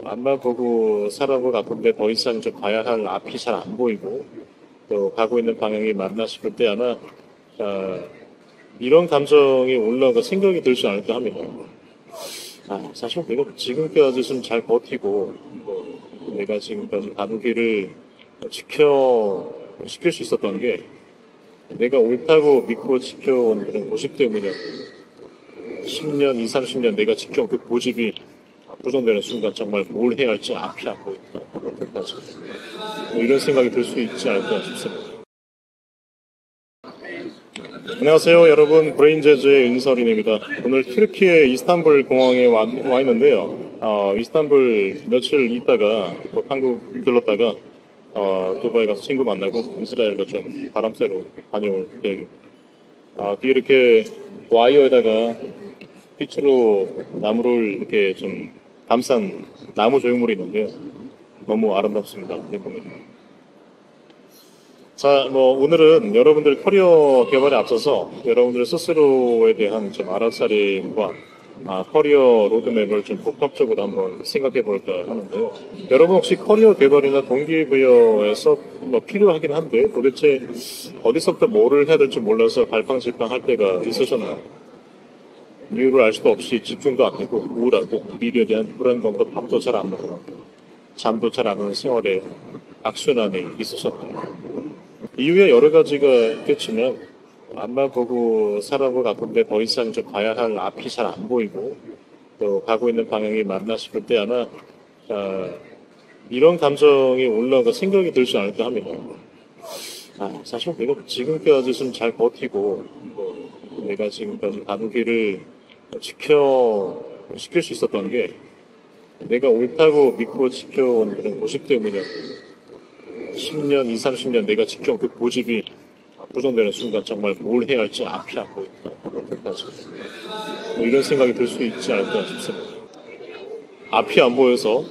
앞만 보고 살아온 것 같은데 더 이상 좀 가야 할 앞이 잘 안 보이고 또 가고 있는 방향이 맞나 싶을 때 아마 아, 이런 감정이 올라오고 생각이 들지 않을까 합니다. 사실 내가 지금까지 좀 잘 버티고 내가 지금까지 가는 길을 지킬 수 있었던 게 내가 옳다고 믿고 지켜온 그런 고집 때문이야. 10년, 20, 30년 내가 지켜온 그 고집이 부정되는 순간 정말 뭘 해야 할지 앞이 안 보인다. 그때까지. 이런 생각이 들 수 있지 않을까 싶습니다. 안녕하세요, 여러분. 브레인재즈의 윤설인입니다. 오늘 튀르키예 이스탄불 공항에 와 있는데요. 이스탄불 며칠 있다가 또 한국 들렀다가 두바이 가서 친구 만나고 이스라엘도 좀 바람 쐬러 다녀올 계획입니다. 뒤에 이렇게 와이어에다가 빛으로 나무를 이렇게 좀 감싼 나무 조형물이 있는데요. 너무 아름답습니다. 자, 오늘은 여러분들 커리어 개발에 앞서서 여러분들 스스로에 대한 좀 알아차림과 커리어 로드맵을 좀 복합적으로 한번 생각해 볼까 하는데요. 여러분 혹시 커리어 개발이나 동기부여에서 필요하긴 한데 도대체 어디서부터 뭐를 해야 될지 몰라서 갈팡질팡 할 때가 있으셨나요? 이유를 알 수도 없이 집중도 안 되고 우울하고 미래에 대한 불안감도 밥도 잘 안 먹고 잠도 잘 안 오는 생활에 악순환이 있으셨나요? 이유에 여러 가지가 있겠지만 앞만 보고 살아온 것 같은데 더 이상 좀 가야 할 앞이 잘 안 보이고 또 가고 있는 방향이 맞나 싶을 때 아마 이런 감정이 올라오고 생각이 들지 않을까 합니다. 사실 내가 지금까지 좀 잘 버티고 내가 지금까지 가는 길을 지킬 수 있었던 게 내가 옳다고 믿고 지켜온 그런 고집 때문이야. 10년, 20, 30년 내가 지켜온 그 고집이 부정되는 순간 정말 뭘 해야 할지 앞이 안 보인다. 그때까지. 이런 생각이 들 수 있지 않을까 싶습니다. 앞이 안 보여서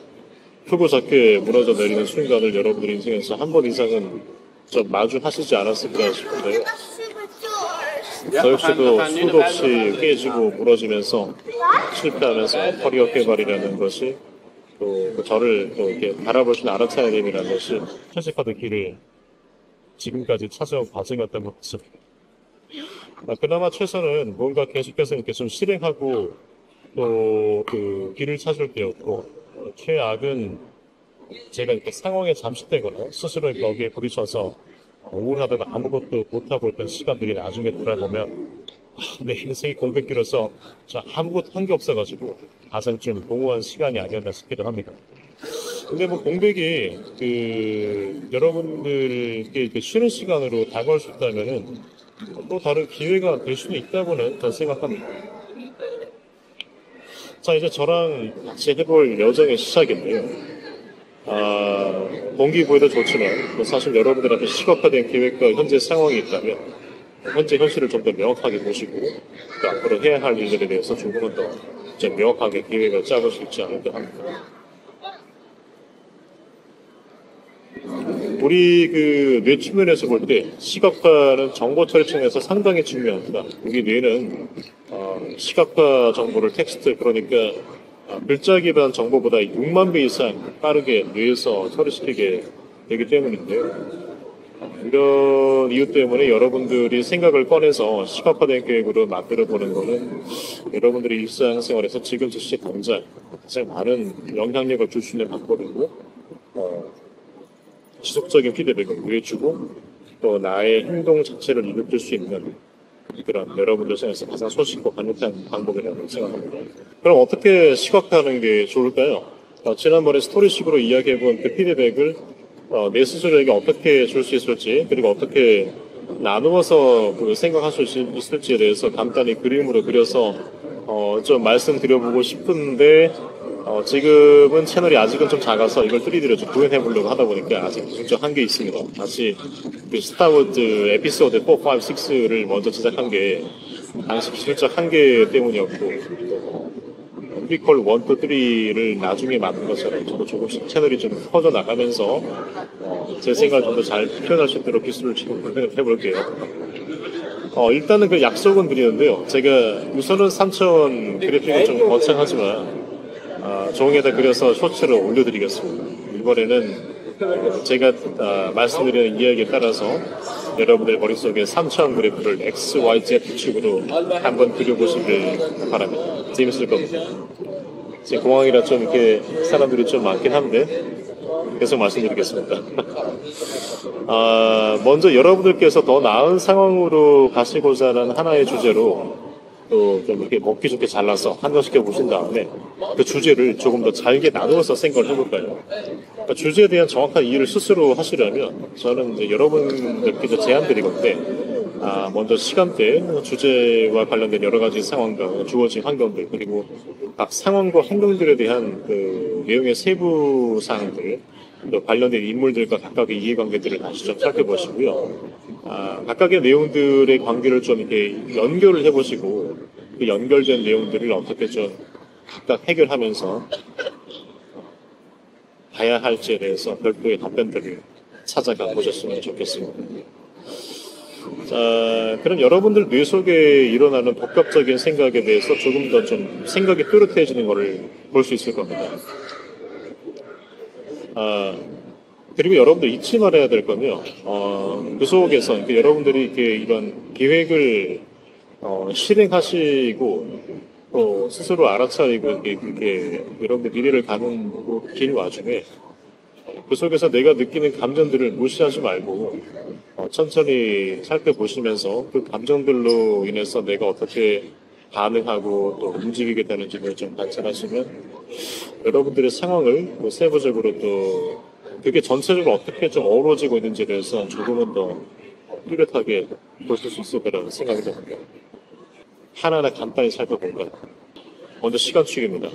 크고 작게 무너져 내리는 순간을 여러분들 인생에서 한 번 이상은 좀 마주하시지 않았을까 싶은데요. 저 역시도 수도 없이 깨지고 무너지면서 실패하면서 커리어 개발이라는 것이 또 저를 또 이렇게 바라볼 수 있는 알아차림이라는 것이 퇴직하던 길을 지금까지 찾아온 과정이었던 것 같습니다. 그나마 최선은 뭔가 계속해서 이렇게 좀 실행하고 또 그 길을 찾을 때였고 최악은 제가 이렇게 상황에 잠식되거나 스스로 거기에 부딪혀서 우울하다가 아무것도 못하고 있던 시간들이 나중에 돌아보면 내 인생이 공백기로서 아무것도 한 게 없어가지고 가장 좀 공허한 시간이 아니었나 싶기도 합니다. 근데 공백이 여러분들께 이렇게 쉬는 시간으로 다가올 수 있다면은 또 다른 기회가 될 수는 있다고는 저는 생각합니다. 자, 이제 저랑 같이 해볼 여정의 시작인데요. 동기부여도 좋지만 사실 여러분들 앞에 시각화된 계획과 현재 상황이 있다면 현재 현실을 좀 더 명확하게 보시고 또 앞으로 해야 할 일들에 대해서 조금은 더 명확하게 계획을 짜볼 수 있지 않을까 합니다. 우리 뇌 측면에서 볼 때 시각화는 정보 처리 측면에서 상당히 중요합니다. 우리 뇌는 시각화 정보를 텍스트 그러니까 글자 기반 정보보다 6만 배 이상 빠르게 뇌에서 처리시키게 되기 때문인데요. 이런 이유 때문에 여러분들이 생각을 꺼내서 시각화된 계획으로 만들어 보는 것은 여러분들이 일상생활에서 지금 즉시 당장 가장 많은 영향력을 줄 수 있는 방법이고 지속적인 피드백을 구해주고 또 나의 행동 자체를 일으킬 수 있는 그런 여러분들 생각에서 가장 손쉽고 강력한 방법이라고 생각합니다. 그럼 어떻게 시각화하는 게 좋을까요? 지난번에 스토리식으로 이야기해본 그 피드백을 내 스스로에게 어떻게 줄 수 있을지 그리고 어떻게 나누어서 생각할 수 있을지에 대해서 간단히 그림으로 그려서 좀 말씀드려보고 싶은데 지금은 채널이 아직은 좀 작아서 이걸 3D로 좀 구현해 보려고 하다 보니까 아직 부족한 한게 있습니다. 다시 스타워즈 에피소드 4, 5, 6를 먼저 제작한 게 당시 기술적 한계 때문이었고 프리퀄 1, 2, 3를 나중에 만든 것처럼 저도 조금씩 채널이 좀 커져 나가면서 제 생각을 좀 더 잘 표현할 수 있도록 기술을 지금 해볼게요. 일단은 그 약속은 드리는데요. 제가 우선은 3차원 그래픽은 좀 거창하지만 종이에다 그려서 쇼츠로 올려드리겠습니다. 이번에는 제가 말씀드리는 이야기에 따라서 여러분들 머릿속에 3차원 그래프를 X, Y, Z 축으로 한번 그려보시길 바랍니다. 재밌을 겁니다. 지금 공항이라 좀 이렇게 사람들이 좀 많긴 한데 계속 말씀드리겠습니다. 먼저 여러분들께서 더 나은 상황으로 가시고자 하는 하나의 주제로 또 좀 이렇게 먹기 좋게 잘라서 한정시켜 보신 다음에 그 주제를 조금 더 잘게 나누어서 생각을 해볼까요? 그러니까 주제에 대한 정확한 이해를 스스로 하시려면 저는 이제 여러분들께 제안 드리건데 먼저 시간대 주제와 관련된 여러 가지 상황과 주어진 환경들 그리고 각 상황과 환경들에 대한 그 내용의 세부 사항들 또 관련된 인물들과 각각의 이해관계들을 다시 좀 살펴보시고요. 각각의 내용들의 관계를 좀 이렇게 연결을 해보시고 그 연결된 내용들을 어떻게 좀 각각 해결하면서 봐야 할지에 대해서 별도의 답변들을 찾아가 보셨으면 좋겠습니다. 자, 그럼 여러분들 뇌 속에 일어나는 복합적인 생각에 대해서 조금 더 좀 생각이 뚜렷해지는 것을 볼 수 있을 겁니다. 그리고 여러분들 잊지 말아야 될 거며, 그 속에서 여러분들이 이렇게 이런 계획을 실행하시고 또 스스로 알아차리고 이렇게 여러분들 미래를 가는 길 와중에 그 속에서 내가 느끼는 감정들을 무시하지 말고 천천히 살펴보시면서 그 감정들로 인해서 내가 어떻게 반응하고 또 움직이게 되는지를 좀 관찰하시면 여러분들의 상황을 세부적으로 또 그게 전체적으로 어떻게 좀 어우러지고 있는지에 대해서 조금은 더 뚜렷하게 보실 수 있을 거라는 생각이 듭니다. 하나하나 간단히 살펴볼까요? 먼저 시간축입니다.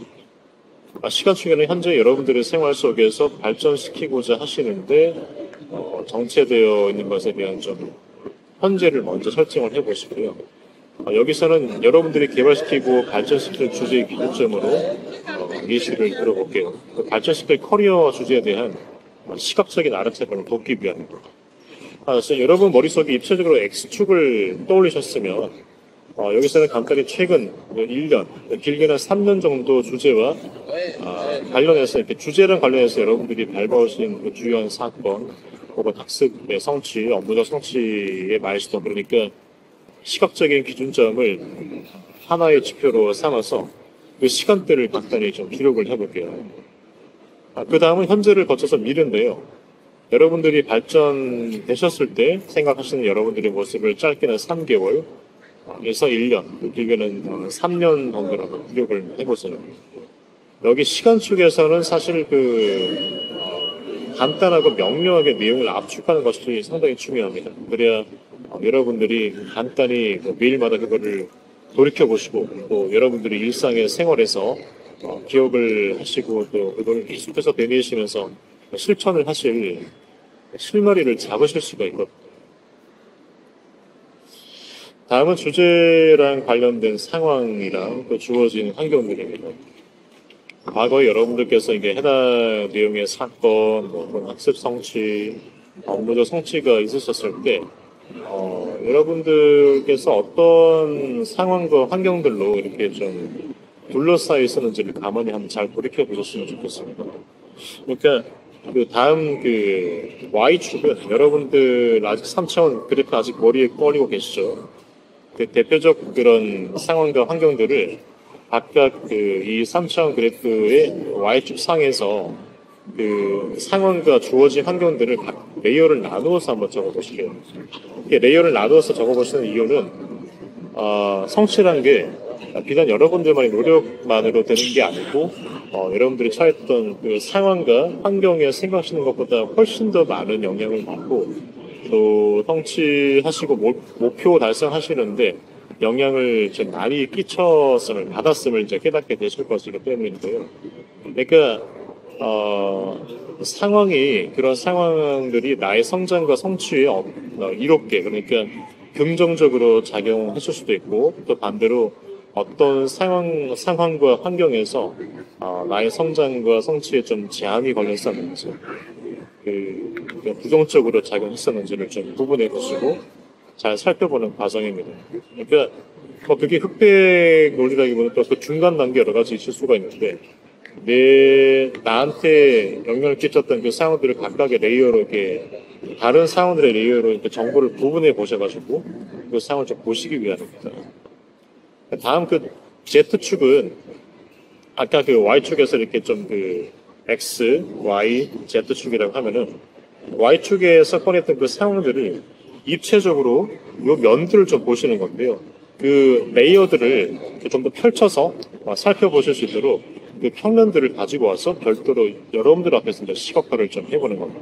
시간축에는 현재 여러분들의 생활 속에서 발전시키고자 하시는데 정체되어 있는 것에 대한 좀 현재를 먼저 설정을 해보시고요. 여기서는 여러분들이 개발시키고 발전시킬 주제의 기준점으로 예시를 들어볼게요. 그 발전시킬 커리어 주제에 대한 시각적인 알아차림을 돕기 위함입니다. 여러분 머릿속에 입체적으로 X축을 떠올리셨으면 여기서는 간단히 최근 1년, 길게는 3년 정도 주제와 관련해서 이렇게 주제랑 관련해서 여러분들이 밟아오신 그 주요한 사건 혹은 학습의 성취, 업무적 성취의 마일스톤 그러니까 시각적인 기준점을 하나의 지표로 삼아서 그 시간대를 간단히 좀 기록을 해볼게요. 그 다음은 현재를 거쳐서 미래인데요. 여러분들이 발전되셨을 때 생각하시는 여러분들의 모습을 짧게는 3개월, 에서 1년, 길게는 3년 정도라고 기록을 해보세요. 여기 시간축에서는 사실 간단하고 명료하게 내용을 압축하는 것이 상당히 중요합니다. 그래야 여러분들이 간단히 매일마다 그거를 돌이켜보시고 또 여러분들이 일상의 생활에서 기억을 하시고 또 그걸 계속해서 되뇌시면서 실천을 하실 실마리를 잡으실 수가 있거든요. 다음은 주제랑 관련된 상황이랑 또 주어진 환경들입니다. 과거에 여러분들께서 이게 해당 내용의 사건, 학습 성취, 업무적 성취가 있으셨을 때, 여러분들께서 어떤 상황과 환경들로 이렇게 좀 둘러싸여 있었는지를 가만히 한번 잘 돌이켜 보셨으면 좋겠습니다. 그러니까 그 다음 그 Y축은 여러분들 아직 3차원 그래프 아직 머리에 꺼리고 계시죠? 그 대표적 그런 상황과 환경들을 각각 이 3차원 그래프의 Y축 상에서 그 상황과 주어진 환경들을 각 레이어를 나누어서 한번 적어보실게요. 이렇게 레이어를 나누어서 적어보시는 이유는 성취라는 게 비단 여러분들만의 노력만으로 되는 게 아니고 여러분들이 처했던 그 상황과 환경에 생각하시는 것보다 훨씬 더 많은 영향을 받고 또 성취하시고 목표 달성하시는데 영향을 좀 많이 받았음을 이제 깨닫게 되실 것이기 때문인데요. 그러니까 그런 상황들이 나의 성장과 성취에 이롭게 그러니까 긍정적으로 작용했을 수도 있고 또 반대로 어떤 상황과 환경에서 나의 성장과 성취에 좀 제한이 걸렸었는지 부정적으로 작용했었는지를 좀 구분해 보시고 잘 살펴보는 과정입니다. 그러니까 그게 흑백 논리라기보다는 또 그 중간 단계 여러 가지 있을 수가 있는데 나한테 영향을 끼쳤던 그 상황들을 각각의 레이어로 이렇게 다른 상황들의 레이어로 이렇게 정보를 구분해 보셔가지고 그 상황을 좀 보시기 위함입니다. 다음 그 Z축은 아까 그 Y축에서 이렇게 좀 그 X, Y, Z축이라고 하면은 Y축에서 꺼냈던 그 상황들을 입체적으로 요 면들을 좀 보시는 건데요. 그 레이어들을 좀 더 펼쳐서 살펴보실 수 있도록 그 평면들을 가지고 와서 별도로 여러분들 앞에서 이제 시각화를 좀 해보는 겁니다.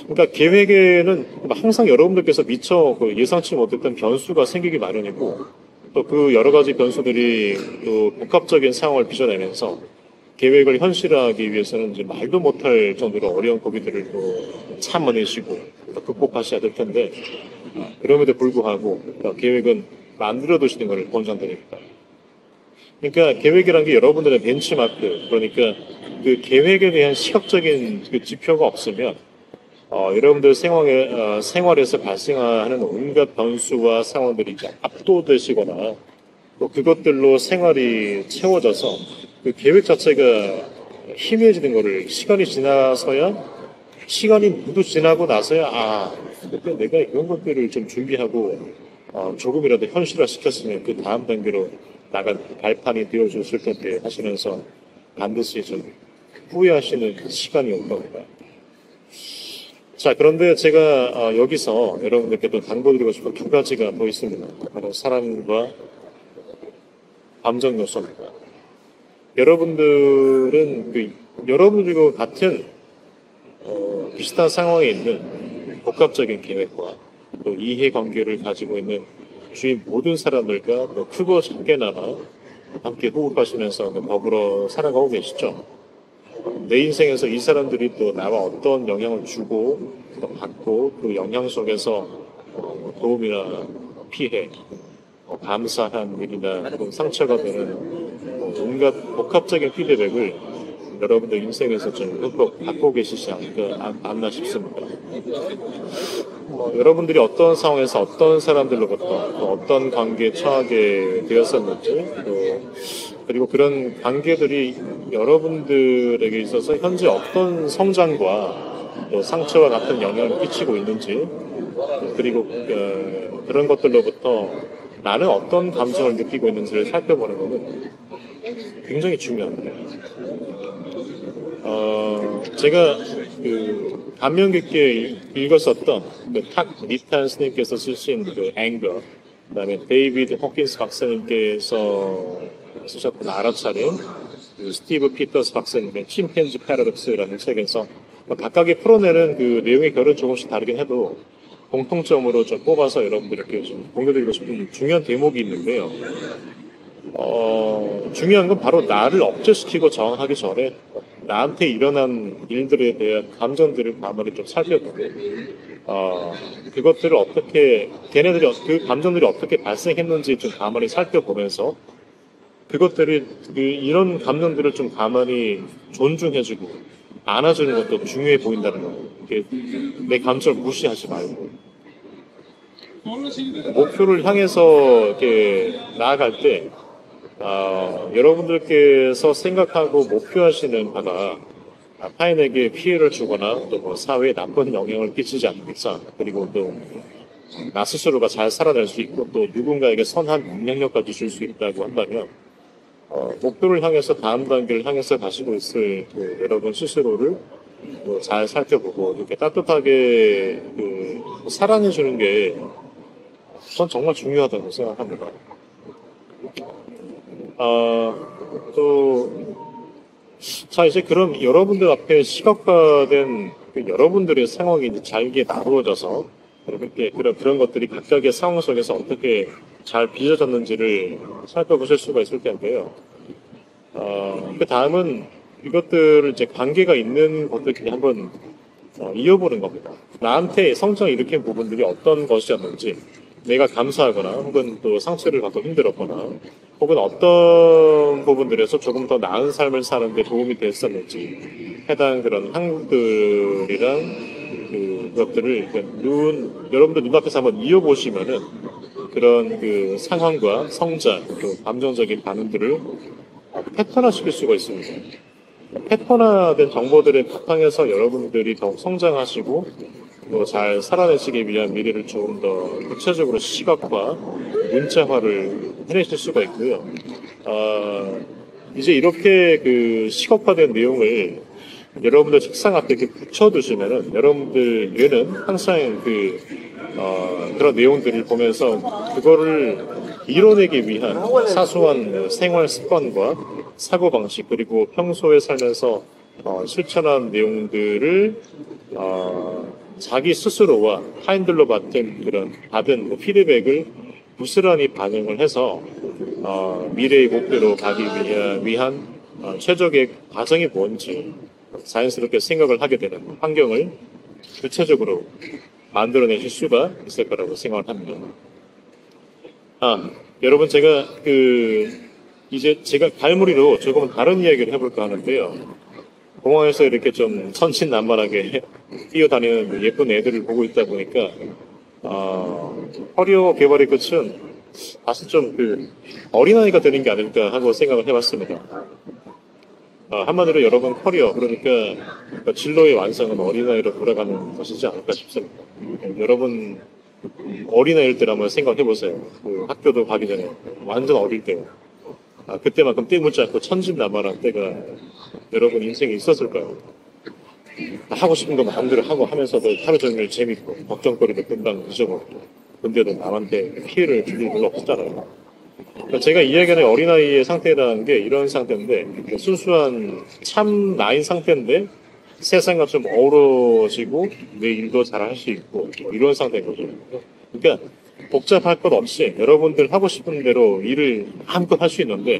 그러니까 계획에는 항상 여러분들께서 미처 그 예상치 못했던 변수가 생기기 마련이고 또 그 여러 가지 변수들이 또 복합적인 상황을 빚어내면서 계획을 현실화하기 위해서는 이제 말도 못할 정도로 어려운 고비들을 또 참아내시고 또 극복하셔야 될 텐데 그럼에도 불구하고 계획은 만들어 두시는 것을 권장드립니다. 그러니까 계획이란 게 여러분들의 벤치마크, 그러니까 그 계획에 대한 시각적인 그 지표가 없으면 여러분들 생활에서 발생하는 온갖 변수와 상황들이 이제 압도되시거나 또 그것들로 생활이 채워져서 그 계획 자체가 희미해지는 거를 시간이 모두 지나고 나서야 그때 내가 이런 것들을 좀 준비하고 조금이라도 현실화시켰으면 그 다음 단계로 나갈 발판이 되어줬을 텐데 하시면서 반드시 좀 후회하시는 시간이 올 겁니다. 자, 그런데 제가 여기서 여러분들께 또 당부드리고 싶은 두 가지가 더 있습니다. 바로 사랑과 감정 요소입니다. 여러분들은 여러분들과 같은 비슷한 상황에 있는 복합적인 계획과 또 이해관계를 가지고 있는 주위 모든 사람들과 또 크고 작게나마 함께 호흡하시면서 더불어 살아가고 계시죠. 내 인생에서 이 사람들이 또 나와 어떤 영향을 주고 또 받고 그 영향 속에서 도움이나 피해, 감사한 일이나 혹은 상처가 되는 온갖 복합적인 피드백을 여러분들 인생에서 좀 흠뻑 받고 계시지 않나 싶습니다. 여러분들이 어떤 상황에서 어떤 사람들로부터 어떤 관계에 처하게 되었었는지 그리고 그런 관계들이 여러분들에게 있어서 현재 어떤 성장과 또 상처와 같은 영향을 끼치고 있는지 그리고 그런 것들로부터 나는 어떤 감정을 느끼고 있는지를 살펴보는 것은 굉장히 중요합니다. 제가 감명 깊게 읽었었던 탁 니탄 스님께서 쓰신 앵거, 그다음에 데이비드 호킨스 박사님께서 쓰셨던 알아차림, 스티브 피터스 박사님의 침팬지 패러독스라는 책에서 각각의 풀어내는 그 내용의 결은 조금씩 다르긴 해도 공통점으로 좀 뽑아서 여러분들께 좀 공유드리고 싶은 중요한 대목이 있는데요. 중요한 건 바로 나를 억제시키고 저항하기 전에 나한테 일어난 일들에 대한 감정들을 가만히 좀 살펴보고, 그것들을 그 감정들이 어떻게 발생했는지 좀 가만히 살펴보면서 이런 감정들을 좀 가만히 존중해주고 안아주는 것도 중요해 보인다는 거예요. 내 감정을 무시하지 말고. 목표를 향해서 이렇게 나아갈 때, 여러분들께서 생각하고 목표하시는 바가 타인에게 피해를 주거나 또 사회에 나쁜 영향을 끼치지 않는 이상, 그리고 또 나 스스로가 잘 살아낼 수 있고 또 누군가에게 선한 영향력까지 줄 수 있다고 한다면 목표를 향해서 다음 단계를 향해서 가시고 있을 여러분 스스로를 잘 살펴보고 이렇게 따뜻하게 사랑해 주는 게 전 정말 중요하다고 생각합니다. 자, 이제 그럼 여러분들 앞에 시각화된 여러분들의 상황이 이제 잘게 나누어져서 그런 것들이 각각의 상황 속에서 어떻게 잘 빚어졌는지를 살펴보실 수가 있을 텐데요. 그 다음은 이것들을 이제 관계가 있는 것들끼리 한번 이어보는 겁니다. 나한테 성장을 일으킨 부분들이 어떤 것이었는지, 내가 감사하거나 혹은 또 상처를 받고 힘들었거나 혹은 어떤 부분들에서 조금 더 나은 삶을 사는데 도움이 됐었는지 해당 그런 한국들이랑 그것들을 여러분들 눈앞에서 한번 이어보시면은 그런 상황과 성장, 또 감정적인 반응들을 패턴화시킬 수가 있습니다. 패턴화된 정보들을 바탕에서 여러분들이 더욱 성장하시고 또 잘 살아내시기 위한 미래를 조금 더 구체적으로 시각화, 문자화를 해내실 수가 있고요. 이제 이렇게 그 시각화된 내용을 여러분들 책상 앞에 이렇게 붙여두시면은 여러분들 뇌는 항상 그런 내용들을 보면서 그거를 이뤄내기 위한 사소한 생활 습관과 사고 방식 그리고 평소에 살면서 실천한 내용들을 자기 스스로와 타인들로 받은 뭐 피드백을 부스란히 반영을 해서 미래의 목표로 가기 위한 최적의 과정이 뭔지 자연스럽게 생각을 하게 되는 환경을 구체적으로 만들어내실 수가 있을 거라고 생각을 합니다. 여러분 제가 이제 제가 갈무리로 조금 다른 이야기를 해볼까 하는데요. 공항에서 이렇게 좀 천진난만하게 뛰어다니는 예쁜 애들을 보고 있다 보니까 커리어 개발의 끝은 사실 좀 어린아이가 되는 게 아닐까 하고 생각을 해봤습니다. 한마디로 여러분 커리어 그러니까 진로의 완성은 어린아이로 돌아가는 것이지 않을까 싶습니다. 여러분 어린아이일 때를 한번 생각해 보세요. 학교도 가기 전에 완전 어릴 때 그때만큼 떼묻지 않고 천진난만한 때가 여러분 인생에 있었을까요? 하고 싶은 거 마음대로 하고 하면서도 하루 종일 재밌고 걱정거리도 금방 잊어먹고 근데도 남한테 피해를 줄 일 별로 없었잖아요. 그러니까 제가 이야기하는 어린아이의 상태라는 게 이런 상태인데 순수한 참 나인 상태인데 세상과 좀 어우러지고 내 일도 잘 할 수 있고 이런 상태인 거죠. 그러니까 복잡할 것 없이 여러분들 하고 싶은 대로 일을 마음껏 할 수 있는데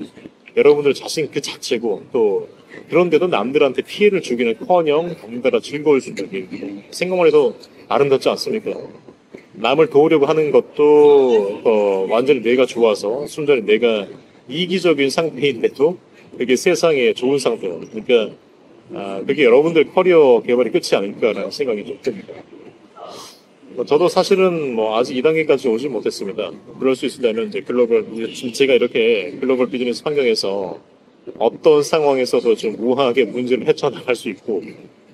여러분들 자신 그 자체고 또 그런데도 남들한테 피해를 주기는커녕 덩달아 즐거울 수 있는 일 생각만 해도 아름답지 않습니까? 남을 도우려고 하는 것도 완전히 내가 좋아서 순전히 내가 이기적인 상태인데도 그게 세상에 좋은 상태예요. 그러니까 그게 여러분들 커리어 개발이 끝이 아닐까라는 생각이 좀 듭니다. 저도 사실은 아직 2단계까지 오지 못했습니다. 그럴 수 있으려면 이제 제가 이렇게 글로벌 비즈니스 환경에서 어떤 상황에서도 좀 우아하게 문제를 헤쳐나갈 수 있고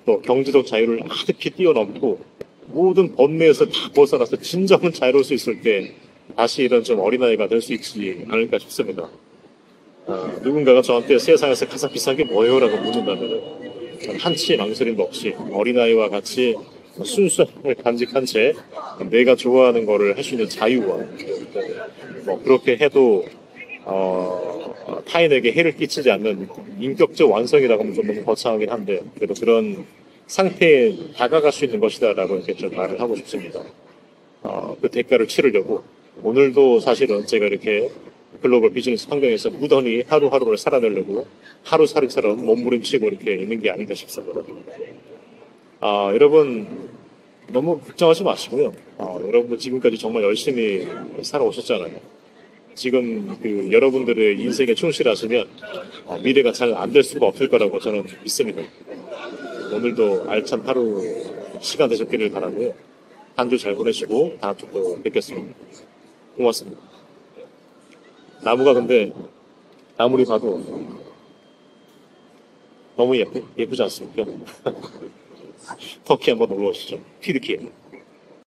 또 경제적 자유를 아득히 뛰어넘고 모든 번뇌에서 다 벗어나서 진정한 자유로울 수 있을 때 다시 이런 좀 어린아이가 될 수 있지 않을까 싶습니다. 누군가가 저한테 세상에서 가장 비싼 게 뭐예요? 라고 묻는다면 한치 망설임도 없이 어린아이와 같이 순수함을 간직한 채 내가 좋아하는 거를 할 수 있는 자유와 그렇게 해도 타인에게 해를 끼치지 않는 인격적 완성이라고 하면 좀 너무 거창하긴 한데 그래도 그런 상태에 다가갈 수 있는 것이다라고 이렇게 좀 말을 하고 싶습니다. 그 대가를 치르려고 오늘도 사실은 제가 이렇게 글로벌 비즈니스 환경에서 무던히 하루하루를 살아내려고 하루살이처럼 몸부림치고 이렇게 있는 게 아닌가 싶습니다. 여러분 너무 걱정하지 마시고요. 여러분도 지금까지 정말 열심히 살아오셨잖아요. 지금 여러분들의 인생에 충실하시면 미래가 잘 안 될 수가 없을 거라고 저는 믿습니다. 오늘도 알찬 하루 시간 되셨기를 바라고요. 한 주 잘 보내시고 다음 주 또 뵙겠습니다. 고맙습니다. 나무가 근데 아무리 봐도 너무 예쁘지 않습니까? 터키 한번 놀러 오시죠. 튀르키예.